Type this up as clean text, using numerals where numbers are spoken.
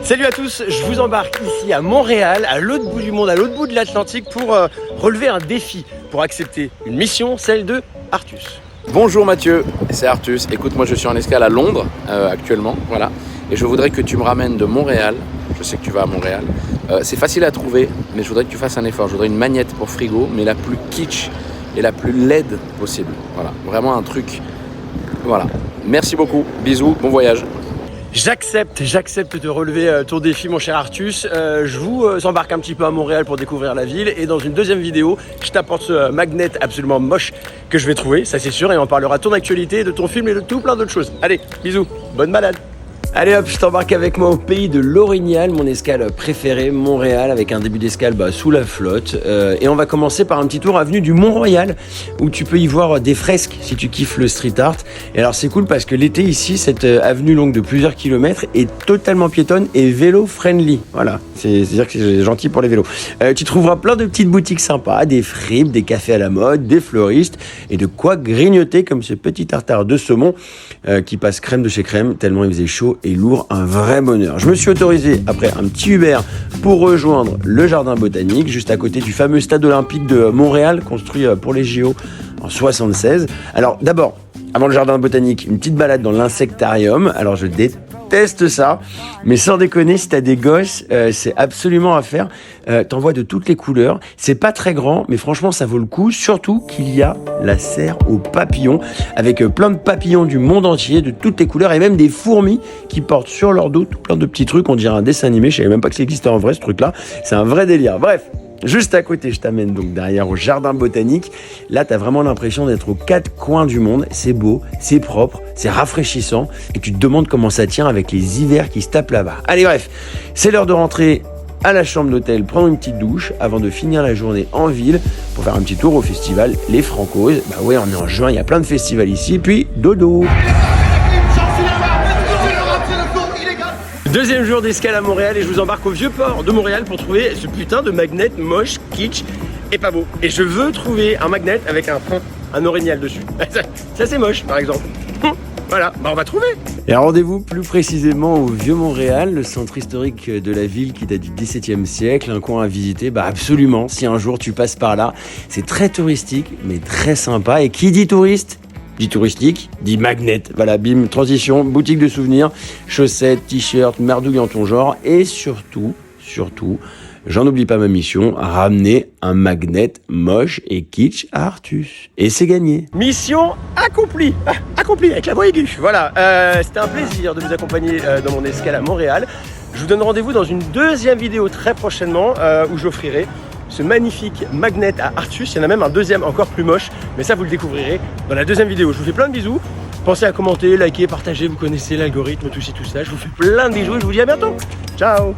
Salut à tous, je vous embarque ici à Montréal, à l'autre bout du monde, à l'autre bout de l'Atlantique pour relever un défi, pour accepter une mission, celle de Artus. Bonjour Mathieu, c'est Artus. Écoute, moi je suis en escale à Londres actuellement, voilà. Et je voudrais que tu me ramènes de Montréal. Je sais que tu vas à Montréal. C'est facile à trouver, mais je voudrais que tu fasses un effort. Je voudrais une magnette pour frigo, mais la plus kitsch et la plus laide possible. Voilà, vraiment un truc. Voilà. Merci beaucoup. Bisous, bon voyage. J'accepte de relever ton défi, mon cher Artus. Je vous embarque un petit peu à Montréal pour découvrir la ville. Et dans une deuxième vidéo, je t'apporte ce magnet absolument moche que je vais trouver, ça c'est sûr. Et on parlera de ton actualité, de ton film et de tout plein d'autres choses. Allez, bisous, bonne balade. Allez hop, je t'embarque avec moi au pays de l'Orignal, mon escale préférée, Montréal, avec un début d'escale sous la flotte. Et on va commencer par un petit tour avenue du Mont-Royal, où tu peux y voir des fresques si tu kiffes le street art. Et alors c'est cool parce que l'été ici, cette avenue longue de plusieurs kilomètres est totalement piétonne et vélo-friendly. Voilà, c'est-à-dire que c'est gentil pour les vélos. Tu trouveras plein de petites boutiques sympas, des fripes, des cafés à la mode, des fleuristes et de quoi grignoter comme ce petit tartare de saumon qui passe crème de chez crème tellement il faisait chaud et lourd, un vrai bonheur. Je me suis autorisé après un petit Uber pour rejoindre le jardin botanique juste à côté du fameux stade olympique de Montréal construit pour les JO en 76. Alors d'abord, avant le jardin botanique, une petite balade dans l'insectarium. Alors je déteste ça, mais sans déconner, si t'as des gosses, c'est absolument à faire. T'en vois de toutes les couleurs. C'est pas très grand, mais franchement, ça vaut le coup. Surtout qu'il y a la serre aux papillons, avec plein de papillons du monde entier, de toutes les couleurs, et même des fourmis qui portent sur leur dos tout plein de petits trucs. On dirait un dessin animé. Je savais même pas que ça existait en vrai, ce truc-là. C'est un vrai délire. Bref. Juste à côté, je t'amène donc derrière au jardin botanique. Là, t'as vraiment l'impression d'être aux quatre coins du monde. C'est beau, c'est propre, c'est rafraîchissant. Et tu te demandes comment ça tient avec les hivers qui se tapent là-bas. Allez, bref, c'est l'heure de rentrer à la chambre d'hôtel, prendre une petite douche avant de finir la journée en ville pour faire un petit tour au festival Les Francoses. Bah ouais, on est en juin, il y a plein de festivals ici. Puis, dodo. Deuxième jour d'escale à Montréal et je vous embarque au vieux port de Montréal pour trouver ce putain de magnet moche, kitsch et pas beau. Et je veux trouver un magnet avec un orignal dessus. Ça c'est moche par exemple. Voilà, on va trouver. Et rendez-vous plus précisément au Vieux Montréal, le centre historique de la ville qui date du XVIIe siècle, un coin à visiter, absolument, si un jour tu passes par là. C'est très touristique, mais très sympa. Et qui dit touriste dit touristique, dit magnet. Voilà, bim, transition, boutique de souvenirs, chaussettes, t-shirts, merdouilles en ton genre. Et surtout, j'en oublie pas ma mission, ramener un magnet moche et kitsch à Artus. Et c'est gagné. Mission accomplie. Accomplie avec la voix aiguë. Voilà, c'était un plaisir de vous accompagner dans mon escale à Montréal. Je vous donne rendez-vous dans une deuxième vidéo très prochainement où j'offrirai ce magnifique magnet à Artus. Il y en a même un deuxième encore plus moche, mais ça vous le découvrirez dans la deuxième vidéo. Je vous fais plein de bisous. Pensez à commenter, liker, partager, vous connaissez l'algorithme, tout ci, tout ça. Je vous fais plein de bisous et je vous dis à bientôt. Ciao.